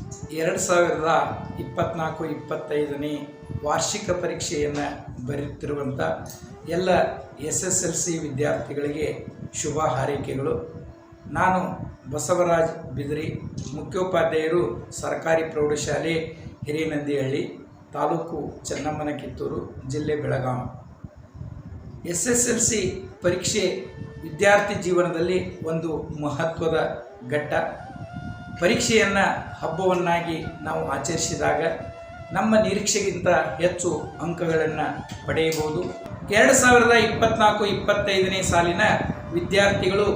2024-25ನೇ ವಾರ್ಷಿಕ ಪರೀಕ್ಷೆಯನ್ನು ಬರೆಯುತ್ತಿರುವಂಥ ಎಲ್ಲ SSLC ವಿದ್ಯಾರ್ಥಿಗಳಿಗೆ ಶುಭ ಹಾರೈಕೆಗಳು. ನಾನು ಬಸವರಾಜ್ ಬಿದ್ರಿ, ಮುಖ್ಯೋಪಾಧ್ಯಾಯರು, ಸರ್ಕಾರಿ ಪ್ರೌಢಶಾಲೆ ಹಿರೇನಂದಿಹಳ್ಳಿ, ತಾಲೂಕು ಚನ್ನಮ್ಮನ ಕಿತ್ತೂರು, ಜಿಲ್ಲೆ ಬೆಳಗಾವಿ. SSLC ಪರೀಕ್ಷೆ ವಿದ್ಯಾರ್ಥಿ ಜೀವನದಲ್ಲಿ ಒಂದು ಮಹತ್ವದ ಘಟ್ಟ. ಪರೀಕ್ಷೆಯನ್ನು ಹಬ್ಬವನ್ನಾಗಿ ನಾವು ಆಚರಿಸಿದಾಗ ನಮ್ಮ ನಿರೀಕ್ಷೆಗಿಂತ ಹೆಚ್ಚು ಅಂಕಗಳನ್ನು ಪಡೆಯಬಹುದು. 2024-25ನೇ ಸಾಲಿನ ವಿದ್ಯಾರ್ಥಿಗಳು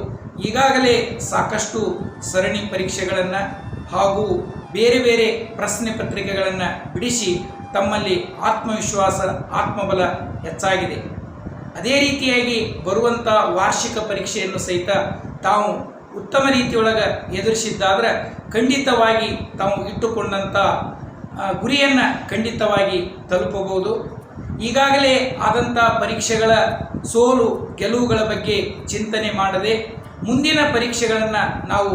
ಈಗಾಗಲೇ ಸಾಕಷ್ಟು ಸರಣಿ ಪರೀಕ್ಷೆಗಳನ್ನು ಹಾಗೂ ಬೇರೆ ಬೇರೆ ಪ್ರಶ್ನೆ ಪತ್ರಿಕೆಗಳನ್ನು ಬಿಡಿಸಿ ತಮ್ಮಲ್ಲಿ ಆತ್ಮವಿಶ್ವಾಸ, ಆತ್ಮಬಲ ಹೆಚ್ಚಾಗಿದೆ. ಅದೇ ರೀತಿಯಾಗಿ ಬರುವಂಥ ವಾರ್ಷಿಕ ಪರೀಕ್ಷೆಯನ್ನು ಸಹಿತ ತಾವು ಉತ್ತಮ ರೀತಿಯೊಳಗೆ ಎದುರಿಸಿದ್ದಾದರೆ ಖಂಡಿತವಾಗಿ ತಾವು ಇಟ್ಟುಕೊಂಡಂಥ ಗುರಿಯನ್ನು ಖಂಡಿತವಾಗಿ ತಲುಪಬಹುದು. ಈಗಾಗಲೇ ಆದಂಥ ಪರೀಕ್ಷೆಗಳ ಸೋಲು ಗೆಲುವುಗಳ ಬಗ್ಗೆ ಚಿಂತನೆ ಮಾಡದೆ ಮುಂದಿನ ಪರೀಕ್ಷೆಗಳನ್ನು ನಾವು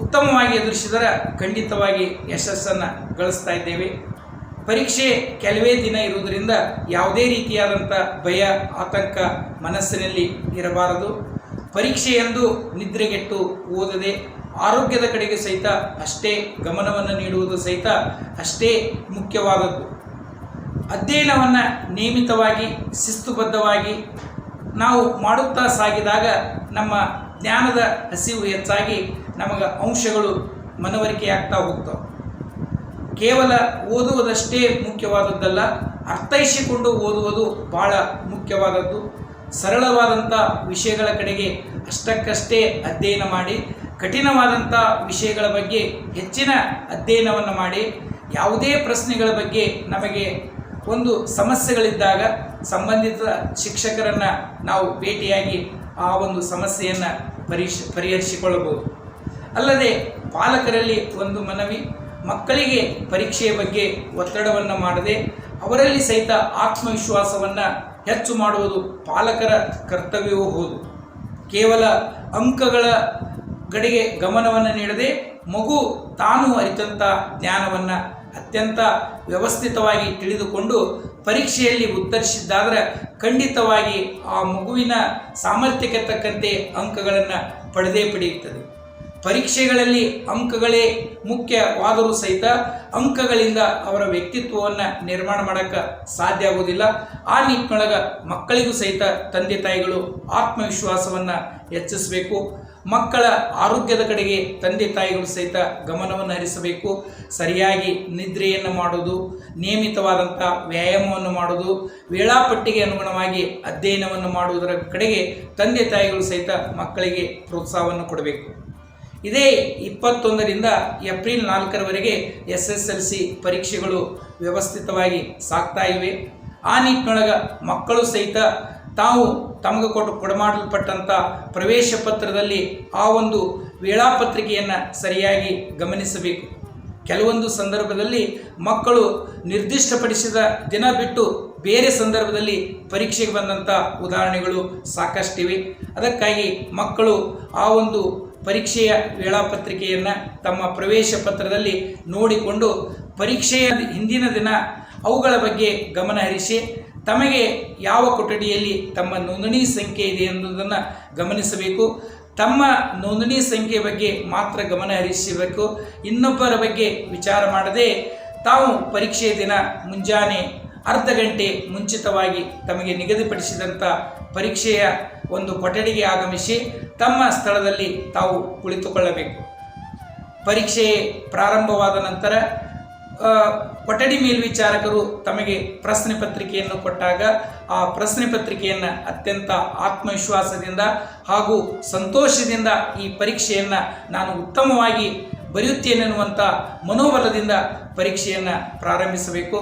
ಉತ್ತಮವಾಗಿ ಎದುರಿಸಿದರೆ ಖಂಡಿತವಾಗಿ ಯಶಸ್ಸನ್ನು ಗಳಿಸ್ತಾ ಇದ್ದೇವೆ. ಪರೀಕ್ಷೆ ಕೆಲವೇ ದಿನ ಇರುವುದರಿಂದ ಯಾವುದೇ ರೀತಿಯಾದಂಥ ಭಯ, ಆತಂಕ ಮನಸ್ಸಿನಲ್ಲಿ ಇರಬಾರದು. ಪರೀಕ್ಷೆಯೆಂದು ನಿದ್ರೆಗೆಟ್ಟು ಓದದೆ ಆರೋಗ್ಯದ ಕಡೆಗೆ ಸಹಿತ ಅಷ್ಟೇ ಗಮನವನ್ನು ನೀಡುವುದು ಸಹಿತ ಅಷ್ಟೇ ಮುಖ್ಯವಾದದ್ದು. ಅಧ್ಯಯನವನ್ನು ನಿಯಮಿತವಾಗಿ ಶಿಸ್ತುಬದ್ಧವಾಗಿ ನಾವು ಮಾಡುತ್ತಾ ಸಾಗಿದಾಗ ನಮ್ಮ ಜ್ಞಾನದ ಹಸಿವು ಹೆಚ್ಚಾಗಿ ನಮಗೆ ಅಂಶಗಳು ಮನವರಿಕೆಯಾಗ್ತಾ ಹೋಗ್ತವೆ. ಕೇವಲ ಓದುವುದಷ್ಟೇ ಮುಖ್ಯವಾದದ್ದಲ್ಲ, ಅರ್ಥೈಸಿಕೊಂಡು ಓದುವುದು ಬಹಳ ಮುಖ್ಯವಾದದ್ದು. ಸರಳವಾದಂಥ ವಿಷಯಗಳ ಕಡೆಗೆ ಅಷ್ಟಕ್ಕಷ್ಟೇ ಅಧ್ಯಯನ ಮಾಡಿ, ಕಠಿಣವಾದಂಥ ವಿಷಯಗಳ ಬಗ್ಗೆ ಹೆಚ್ಚಿನ ಅಧ್ಯಯನವನ್ನು ಮಾಡಿ, ಯಾವುದೇ ಪ್ರಶ್ನೆಗಳ ಬಗ್ಗೆ ನಮಗೆ ಒಂದು ಸಮಸ್ಯೆಗಳಿದ್ದಾಗ ಸಂಬಂಧಿತ ಶಿಕ್ಷಕರನ್ನು ನಾವು ಭೇಟಿಯಾಗಿ ಆ ಒಂದು ಸಮಸ್ಯೆಯನ್ನು ಪರಿಹರಿಸಿಕೊಳ್ಳಬಹುದು. ಅಲ್ಲದೆ ಪಾಲಕರಲ್ಲಿ ಒಂದು ಮನವಿ, ಮಕ್ಕಳಿಗೆ ಪರೀಕ್ಷೆಯ ಬಗ್ಗೆ ಒತ್ತಡವನ್ನು ಮಾಡದೆ ಅವರಲ್ಲಿ ಸಹಿತ ಆತ್ಮವಿಶ್ವಾಸವನ್ನು ಹೆಚ್ಚು ಮಾಡುವುದು ಪಾಲಕರ ಕರ್ತವ್ಯವೂ ಹೌದು. ಕೇವಲ ಅಂಕಗಳ ಕಡೆಗೆ ಗಮನವನ್ನು ನೀಡದೆ ಮಗು ತಾನು ಅರಿತಂಥ ಜ್ಞಾನವನ್ನು ಅತ್ಯಂತ ವ್ಯವಸ್ಥಿತವಾಗಿ ತಿಳಿದುಕೊಂಡು ಪರೀಕ್ಷೆಯಲ್ಲಿ ಉತ್ತರಿಸಿದ್ದಾದರೆ ಖಂಡಿತವಾಗಿ ಆ ಮಗುವಿನ ಸಾಮರ್ಥ್ಯಕ್ಕೆ ತಕ್ಕಂತೆ ಅಂಕಗಳನ್ನು ಪಡೆಯುತ್ತದೆ. ಪರೀಕ್ಷೆಗಳಲ್ಲಿ ಅಂಕಗಳೇ ಮುಖ್ಯವಾದರೂ ಸಹಿತ ಅಂಕಗಳಿಂದ ಅವರ ವ್ಯಕ್ತಿತ್ವವನ್ನು ನಿರ್ಮಾಣ ಮಾಡೋಕ್ಕೆ ಸಾಧ್ಯ ಆಗುವುದಿಲ್ಲ. ಆ ನಿಟ್ಟಿನೊಳಗೆ ಮಕ್ಕಳಿಗೂ ಸಹಿತ ತಂದೆ ತಾಯಿಗಳು ಆತ್ಮವಿಶ್ವಾಸವನ್ನು ಹೆಚ್ಚಿಸಬೇಕು. ಮಕ್ಕಳ ಆರೋಗ್ಯದ ಕಡೆಗೆ ತಂದೆ ತಾಯಿಗಳು ಸಹಿತ ಗಮನವನ್ನು ಹರಿಸಬೇಕು. ಸರಿಯಾಗಿ ನಿದ್ರೆಯನ್ನು ಮಾಡೋದು, ನಿಯಮಿತವಾದಂಥ ವ್ಯಾಯಾಮವನ್ನು ಮಾಡೋದು, ವೇಳಾಪಟ್ಟಿಗೆ ಅನುಗುಣವಾಗಿ ಅಧ್ಯಯನವನ್ನು ಮಾಡುವುದರ ಕಡೆಗೆ ತಂದೆ ತಾಯಿಗಳು ಸಹಿತ ಮಕ್ಕಳಿಗೆ ಪ್ರೋತ್ಸಾಹವನ್ನು ಕೊಡಬೇಕು. ಇದೇ 21ರಿಂದ ಏಪ್ರಿಲ್ 4ರವರೆಗೆ SSLC ಪರೀಕ್ಷೆಗಳು ವ್ಯವಸ್ಥಿತವಾಗಿ ಸಾಗ್ತಾ ಇವೆ. ಆ ನಿಟ್ಟಿನೊಳಗೆ ಮಕ್ಕಳು ಸಹಿತ ತಾವು ತಮಗೆ ಕೊಡಮಾಡಲ್ಪಟ್ಟಂಥ ಪ್ರವೇಶ ಪತ್ರದಲ್ಲಿ ಆ ಒಂದು ವೇಳಾಪತ್ರಿಕೆಯನ್ನು ಸರಿಯಾಗಿ ಗಮನಿಸಬೇಕು. ಕೆಲವೊಂದು ಸಂದರ್ಭದಲ್ಲಿ ಮಕ್ಕಳು ನಿರ್ದಿಷ್ಟಪಡಿಸಿದ ದಿನ ಬಿಟ್ಟು ಬೇರೆ ಸಂದರ್ಭದಲ್ಲಿ ಪರೀಕ್ಷೆಗೆ ಬಂದಂಥ ಉದಾಹರಣೆಗಳು ಸಾಕಷ್ಟಿವೆ. ಅದಕ್ಕಾಗಿ ಮಕ್ಕಳು ಆ ಒಂದು ಪರೀಕ್ಷೆಯ ವೇಳಾಪತ್ರಿಕೆಯನ್ನು ತಮ್ಮ ಪ್ರವೇಶ ಪತ್ರದಲ್ಲಿ ನೋಡಿಕೊಂಡು ಪರೀಕ್ಷೆಯ ಹಿಂದಿನ ದಿನ ಅವುಗಳ ಬಗ್ಗೆ ಗಮನ ಹರಿಸಿ ತಮಗೆ ಯಾವ ಕೊಠಡಿಯಲ್ಲಿ ತಮ್ಮ ನೋಂದಣಿ ಸಂಖ್ಯೆ ಇದೆ ಎನ್ನುವುದನ್ನು ಗಮನಿಸಬೇಕು. ತಮ್ಮ ನೋಂದಣಿ ಸಂಖ್ಯೆ ಬಗ್ಗೆ ಮಾತ್ರ ಗಮನ ಹರಿಸಬೇಕು. ಇನ್ನೊಬ್ಬರ ಬಗ್ಗೆ ವಿಚಾರ ಮಾಡದೆ ತಾವು ಪರೀಕ್ಷೆಯ ದಿನ ಮುಂಜಾನೆ ಅರ್ಧ ಗಂಟೆ ಮುಂಚಿತವಾಗಿ ತಮಗೆ ನಿಗದಿಪಡಿಸಿದಂಥ ಪರೀಕ್ಷೆಯ ಒಂದು ಕೊಠಡಿಗೆ ಆಗಮಿಸಿ ತಮ್ಮ ಸ್ಥಳದಲ್ಲಿ ತಾವು ಕುಳಿತುಕೊಳ್ಳಬೇಕು. ಪರೀಕ್ಷೆ ಪ್ರಾರಂಭವಾದ ನಂತರ ಕೊಠಡಿ ಮೇಲ್ವಿಚಾರಕರು ತಮಗೆ ಪ್ರಶ್ನೆ ಪತ್ರಿಕೆಯನ್ನು ಕೊಟ್ಟಾಗ ಆ ಪ್ರಶ್ನೆ ಪತ್ರಿಕೆಯನ್ನು ಅತ್ಯಂತ ಆತ್ಮವಿಶ್ವಾಸದಿಂದ ಹಾಗೂ ಸಂತೋಷದಿಂದ ಈ ಪರೀಕ್ಷೆಯನ್ನು ನಾನು ಉತ್ತಮವಾಗಿ ಬರೆಯುತ್ತೇನೆನ್ನುವಂಥ ಮನೋಬಲದಿಂದ ಪರೀಕ್ಷೆಯನ್ನು ಪ್ರಾರಂಭಿಸಬೇಕು.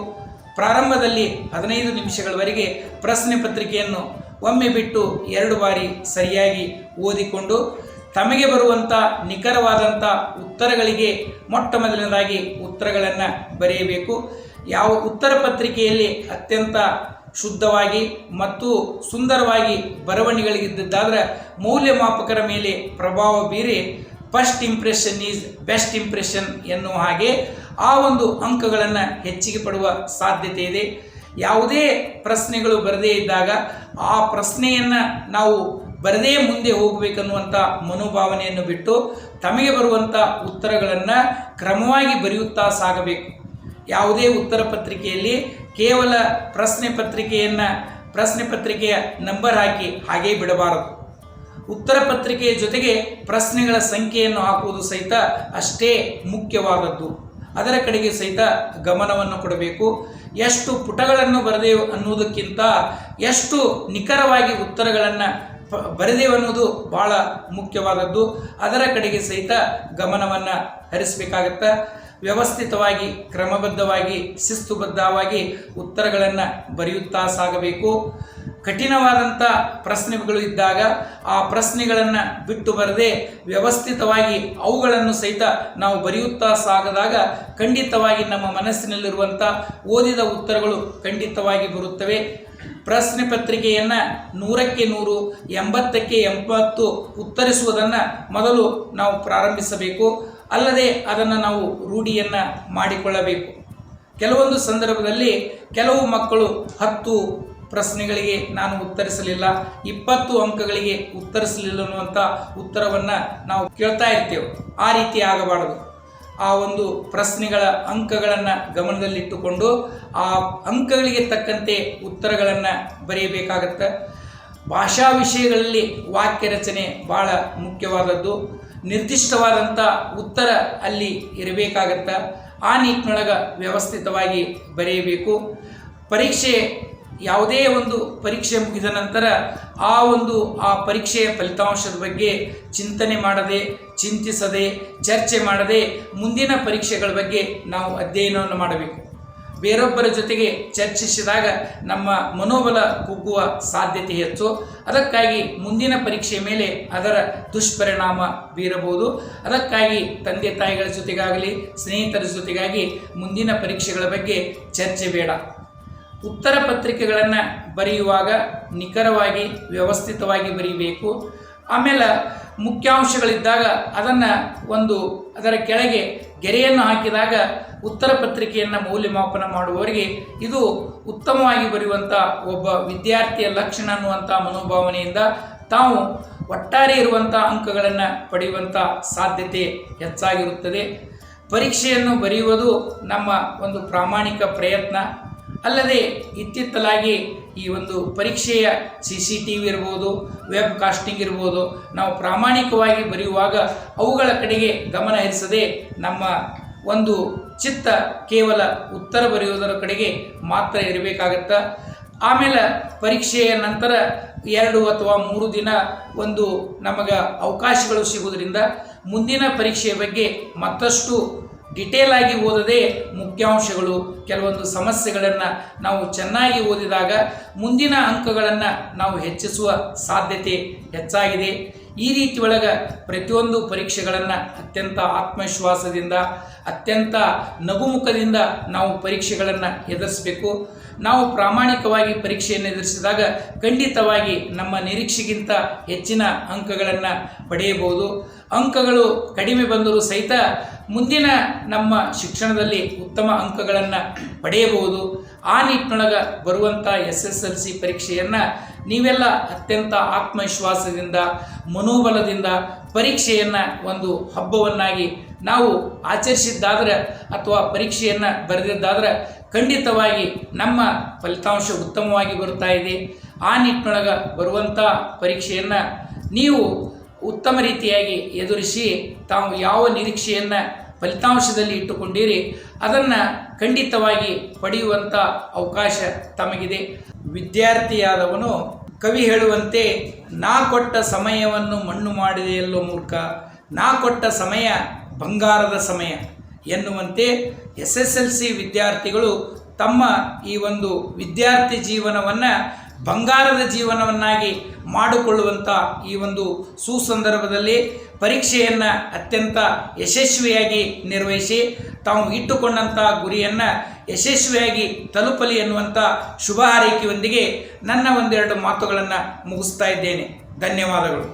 ಪ್ರಾರಂಭದಲ್ಲಿ 15 ನಿಮಿಷಗಳವರೆಗೆ ಪ್ರಶ್ನೆ ಪತ್ರಿಕೆಯನ್ನು ಒಮ್ಮೆ ಬಿಟ್ಟು 2 ಬಾರಿ ಸರಿಯಾಗಿ ಓದಿಕೊಂಡು ತಮಗೆ ಬರುವಂಥ ನಿಖರವಾದಂಥ ಉತ್ತರಗಳಿಗೆ ಮೊಟ್ಟ ಮೊದಲನೇದಾಗಿ ಉತ್ತರಗಳನ್ನು ಬರೆಯಬೇಕು. ಯಾವ ಉತ್ತರ ಪತ್ರಿಕೆಯಲ್ಲಿ ಅತ್ಯಂತ ಶುದ್ಧವಾಗಿ ಮತ್ತು ಸುಂದರವಾಗಿ ಬರವಣಿಗೆಗಳಿದ್ದಾದರೆ ಮೌಲ್ಯಮಾಪಕರ ಮೇಲೆ ಪ್ರಭಾವ ಬೀರಿ first impression is best impression ಎನ್ನುವ ಹಾಗೆ ಆ ಒಂದು ಅಂಕಗಳನ್ನು ಹೆಚ್ಚಿಗೆ ಪಡುವ ಸಾಧ್ಯತೆ ಇದೆ. ಯಾವುದೇ ಪ್ರಶ್ನೆಗಳು ಬರದೇ ಇದ್ದಾಗ ಆ ಪ್ರಶ್ನೆಯನ್ನು ನಾವು ಬರದೇ ಮುಂದೆ ಹೋಗಬೇಕನ್ನುವಂಥ ಮನೋಭಾವನೆಯನ್ನು ಬಿಟ್ಟು ತಮಗೆ ಬರುವಂಥ ಉತ್ತರಗಳನ್ನು ಕ್ರಮವಾಗಿ ಬರೆಯುತ್ತಾ ಸಾಗಬೇಕು. ಯಾವುದೇ ಉತ್ತರ ಪತ್ರಿಕೆಯಲ್ಲಿ ಕೇವಲ ಪ್ರಶ್ನೆ ಪತ್ರಿಕೆಯ ನಂಬರ್ ಹಾಕಿ ಹಾಗೇ ಬಿಡಬಾರದು. ಉತ್ತರ ಪತ್ರಿಕೆಯ ಜೊತೆಗೆ ಪ್ರಶ್ನೆಗಳ ಸಂಖ್ಯೆಯನ್ನು ಹಾಕುವುದು ಸಹಿತ ಅಷ್ಟೇ ಮುಖ್ಯವಾದದ್ದು. ಅದರ ಕಡೆಗೆ ಸಹಿತ ಗಮನವನ್ನು ಕೊಡಬೇಕು. ಎಷ್ಟು ಪುಟಗಳನ್ನು ಬರೆದೇವು ಅನ್ನೋದಕ್ಕಿಂತ ಎಷ್ಟು ನಿಖರವಾಗಿ ಉತ್ತರಗಳನ್ನು ಬರೆದೇವು ಅನ್ನೋದು ಭಾಳ ಮುಖ್ಯವಾದದ್ದು. ಅದರ ಕಡೆಗೆ ಸಹಿತ ಗಮನವನ್ನು ಹರಿಸಬೇಕಾಗತ್ತೆ. ವ್ಯವಸ್ಥಿತವಾಗಿ, ಕ್ರಮಬದ್ಧವಾಗಿ, ಶಿಸ್ತುಬದ್ಧವಾಗಿ ಉತ್ತರಗಳನ್ನು ಬರೆಯುತ್ತಾ ಸಾಗಬೇಕು. ಕಠಿಣವಾದಂಥ ಪ್ರಶ್ನೆಗಳು ಇದ್ದಾಗ ಆ ಪ್ರಶ್ನೆಗಳನ್ನು ಬಿಟ್ಟು ಬರದೆ ವ್ಯವಸ್ಥಿತವಾಗಿ ಅವುಗಳನ್ನು ಸಹಿತ ನಾವು ಬರೆಯುತ್ತಾ ಸಾಗದಾಗ ಖಂಡಿತವಾಗಿ ನಮ್ಮ ಮನಸ್ಸಿನಲ್ಲಿರುವಂಥ ಓದಿದ ಉತ್ತರಗಳು ಖಂಡಿತವಾಗಿ ಬರುತ್ತವೆ. ಪ್ರಶ್ನೆ ಪತ್ರಿಕೆಯನ್ನು 100ಕ್ಕೆ 100, 80ಕ್ಕೆ 80 ಉತ್ತರಿಸುವುದನ್ನು ಮೊದಲು ನಾವು ಪ್ರಾರಂಭಿಸಬೇಕು. ಅಲ್ಲದೆ ಅದನ್ನು ನಾವು ರೂಢಿಯನ್ನು ಮಾಡಿಕೊಳ್ಳಬೇಕು. ಕೆಲವೊಂದು ಸಂದರ್ಭದಲ್ಲಿ ಕೆಲವು ಮಕ್ಕಳು 10 ಪ್ರಶ್ನೆಗಳಿಗೆ ನಾನು ಉತ್ತರಿಸಲಿಲ್ಲ, 20 ಅಂಕಗಳಿಗೆ ಉತ್ತರಿಸಲಿಲ್ಲ ಅನ್ನುವಂಥ ಉತ್ತರವನ್ನು ನಾವು ಕೇಳ್ತಾ ಇರ್ತೇವೆ. ಆ ರೀತಿ ಆಗಬಾರದು. ಆ ಒಂದು ಪ್ರಶ್ನೆಗಳ ಅಂಕಗಳನ್ನು ಗಮನದಲ್ಲಿಟ್ಟುಕೊಂಡು ಆ ಅಂಕಗಳಿಗೆ ತಕ್ಕಂತೆ ಉತ್ತರಗಳನ್ನು ಬರೆಯಬೇಕಾಗತ್ತೆ. ಭಾಷಾ ವಿಷಯಗಳಲ್ಲಿ ವಾಕ್ಯ ರಚನೆ ಭಾಳ ಮುಖ್ಯವಾದದ್ದು. ನಿರ್ದಿಷ್ಟವಾದಂಥ ಉತ್ತರ ಅಲ್ಲಿ ಇರಬೇಕಾಗತ್ತೆ. ಆ ನಿಟ್ಟಿನೊಳಗೆ ವ್ಯವಸ್ಥಿತವಾಗಿ ಬರೆಯಬೇಕು. ಯಾವುದೇ ಒಂದು ಪರೀಕ್ಷೆ ಮುಗಿದ ನಂತರ ಆ ಪರೀಕ್ಷೆಯ ಫಲಿತಾಂಶದ ಬಗ್ಗೆ ಚಿಂತನೆ ಮಾಡದೆ, ಚಿಂತಿಸದೆ, ಚರ್ಚೆ ಮಾಡದೆ ಮುಂದಿನ ಪರೀಕ್ಷೆಗಳ ಬಗ್ಗೆ ನಾವು ಅಧ್ಯಯನವನ್ನು ಮಾಡಬೇಕು. ಬೇರೊಬ್ಬರ ಜೊತೆಗೆ ಚರ್ಚಿಸಿದಾಗ ನಮ್ಮ ಮನೋಬಲ ಕುಗ್ಗುವ ಸಾಧ್ಯತೆ ಹೆಚ್ಚು. ಅದಕ್ಕಾಗಿ ಮುಂದಿನ ಪರೀಕ್ಷೆಯ ಮೇಲೆ ಅದರ ದುಷ್ಪರಿಣಾಮ ಬೀರಬಹುದು. ಅದಕ್ಕಾಗಿ ತಂದೆ ತಾಯಿಗಳ ಜೊತೆಗಾಗಲಿ ಸ್ನೇಹಿತರ ಜೊತೆಗಾಗಿ ಮುಂದಿನ ಪರೀಕ್ಷೆಗಳ ಬಗ್ಗೆ ಚರ್ಚೆ ಬೇಡ. ಉತ್ತರ ಪತ್ರಿಕೆಗಳನ್ನು ಬರೆಯುವಾಗ ನಿಖರವಾಗಿ, ವ್ಯವಸ್ಥಿತವಾಗಿ ಬರೀಬೇಕು. ಆಮೇಲೆ ಮುಖ್ಯಾಂಶಗಳಿದ್ದಾಗ ಅದರ ಕೆಳಗೆ ಗೆರೆಯನ್ನು ಹಾಕಿದಾಗ ಉತ್ತರ ಪತ್ರಿಕೆಯನ್ನು ಮೌಲ್ಯಮಾಪನ ಮಾಡುವವರಿಗೆ ಇದು ಉತ್ತಮವಾಗಿ ಬರೆಯುವಂಥ ಒಬ್ಬ ವಿದ್ಯಾರ್ಥಿಯ ಲಕ್ಷಣ ಅನ್ನುವಂಥ ಮನೋಭಾವನೆಯಿಂದ ತಾವು ಒಟ್ಟಾರೆ ಇರುವಂಥ ಅಂಕಗಳನ್ನು ಪಡೆಯುವಂಥ ಸಾಧ್ಯತೆ ಹೆಚ್ಚಾಗಿರುತ್ತದೆ. ಪರೀಕ್ಷೆಯನ್ನು ಬರೆಯುವುದು ನಮ್ಮ ಒಂದು ಪ್ರಾಮಾಣಿಕ ಪ್ರಯತ್ನ. ಅಲ್ಲದೆ ಇತ್ತಿತ್ತಲಾಗಿ ಈ ಒಂದು ಪರೀಕ್ಷೆಯ CCTV ಇರ್ಬೋದು, ವೆಬ್ ಕಾಸ್ಟಿಂಗ್ ಇರ್ಬೋದು, ನಾವು ಪ್ರಾಮಾಣಿಕವಾಗಿ ಬರೆಯುವಾಗ ಅವುಗಳ ಕಡೆಗೆ ಗಮನ ಹರಿಸದೆ ನಮ್ಮ ಒಂದು ಚಿತ್ತ ಕೇವಲ ಉತ್ತರ ಬರೆಯುವುದರ ಕಡೆಗೆ ಮಾತ್ರ ಇರಬೇಕಾಗತ್ತೆ. ಆಮೇಲೆ ಪರೀಕ್ಷೆಯ ನಂತರ 2 ಅಥವಾ 3 ದಿನ ನಮಗೆ ಅವಕಾಶಗಳು ಸಿಗುವುದರಿಂದ ಮುಂದಿನ ಪರೀಕ್ಷೆಯ ಬಗ್ಗೆ ಮತ್ತಷ್ಟು ಡಿಟೇಲ್ ಆಗಿ ಓದದೆ ಮುಖ್ಯಾಂಶಗಳು, ಕೆಲವೊಂದು ಸಮಸ್ಯೆಗಳನ್ನು ನಾವು ಚೆನ್ನಾಗಿ ಓದಿದಾಗ ಮುಂದಿನ ಅಂಕಗಳನ್ನು ನಾವು ಹೆಚ್ಚಿಸುವ ಸಾಧ್ಯತೆ ಹೆಚ್ಚಾಗಿದೆ. ಈ ರೀತಿ ಒಳಗೆ ಪ್ರತಿಯೊಂದು ಪರೀಕ್ಷೆಗಳನ್ನು ಅತ್ಯಂತ ಆತ್ಮವಿಶ್ವಾಸದಿಂದ, ಅತ್ಯಂತ ನಗುಮುಖದಿಂದ ನಾವು ಪರೀಕ್ಷೆಗಳನ್ನು ಎದುರಿಸಬೇಕು. ನಾವು ಪ್ರಾಮಾಣಿಕವಾಗಿ ಪರೀಕ್ಷೆಯನ್ನು ಎದುರಿಸಿದಾಗ ಖಂಡಿತವಾಗಿ ನಮ್ಮ ನಿರೀಕ್ಷೆಗಿಂತ ಹೆಚ್ಚಿನ ಅಂಕಗಳನ್ನು ಪಡೆಯಬಹುದು. ಅಂಕಗಳು ಕಡಿಮೆ ಬಂದರೂ ಸಹಿತ ಮುಂದಿನ ನಮ್ಮ ಶಿಕ್ಷಣದಲ್ಲಿ ಉತ್ತಮ ಅಂಕಗಳನ್ನು ಪಡೆಯಬಹುದು. ಆ ನಿಟ್ಟಿನೊಳಗೆ ಬರುವಂಥ SSLC ಪರೀಕ್ಷೆಯನ್ನು ನೀವೆಲ್ಲ ಅತ್ಯಂತ ಆತ್ಮವಿಶ್ವಾಸದಿಂದ, ಮನೋಬಲದಿಂದ ಪರೀಕ್ಷೆಯನ್ನು ಒಂದು ಹಬ್ಬವನ್ನಾಗಿ ನಾವು ಆಚರಿಸಿದ್ದಾದ್ರೆ ಅಥವಾ ಪರೀಕ್ಷೆಯನ್ನು ಬರೆದಿದ್ದಾದ್ರೆ ಖಂಡಿತವಾಗಿ ನಮ್ಮ ಫಲಿತಾಂಶ ಉತ್ತಮವಾಗಿ ಬರ್ತಾ ಇದೆ. ಆ ನಿಟ್ಟಿನೊಳಗೆ ಬರುವಂಥ ಪರೀಕ್ಷೆಯನ್ನು ನೀವು ಉತ್ತಮ ರೀತಿಯಾಗಿ ಎದುರಿಸಿ ತಾವು ಯಾವ ನಿರೀಕ್ಷೆಯನ್ನು ಫಲಿತಾಂಶದಲ್ಲಿ ಇಟ್ಟುಕೊಂಡಿರಿ ಅದನ್ನು ಖಂಡಿತವಾಗಿ ಪಡೆಯುವಂಥ ಅವಕಾಶ ತಮಗಿದೆ. ವಿದ್ಯಾರ್ಥಿಯಾದವನು ಕವಿ ಹೇಳುವಂತೆ, ನಾ ಕೊಟ್ಟ ಸಮಯವನ್ನು ಮಣ್ಣು ಮಾಡಿದೆಯಲ್ಲೋ ಮೂರ್ಖ, ನಾ ಕೊಟ್ಟ ಸಮಯ ಬಂಗಾರದ ಸಮಯ ಎನ್ನುವಂತೆ SSLC ವಿದ್ಯಾರ್ಥಿಗಳು ತಮ್ಮ ಈ ಒಂದು ವಿದ್ಯಾರ್ಥಿ ಜೀವನವನ್ನು ಬಂಗಾರದ ಜೀವನವನ್ನಾಗಿ ಮಾಡಿಕೊಳ್ಳುವಂಥ ಈ ಒಂದು ಸುಸಂದರ್ಭದಲ್ಲಿ ಪರೀಕ್ಷೆಯನ್ನು ಅತ್ಯಂತ ಯಶಸ್ವಿಯಾಗಿ ನಿರ್ವಹಿಸಿ ತಾವು ಇಟ್ಟುಕೊಂಡಂಥ ಗುರಿಯನ್ನು ಯಶಸ್ವಿಯಾಗಿ ತಲುಪಲಿ ಎನ್ನುವಂಥ ಶುಭ ಹಾರೈಕೆಯೊಂದಿಗೆ ನನ್ನ 1-2 ಮಾತುಗಳನ್ನು ಮುಗಿಸ್ತಾ ಇದ್ದೇನೆ. ಧನ್ಯವಾದಗಳು.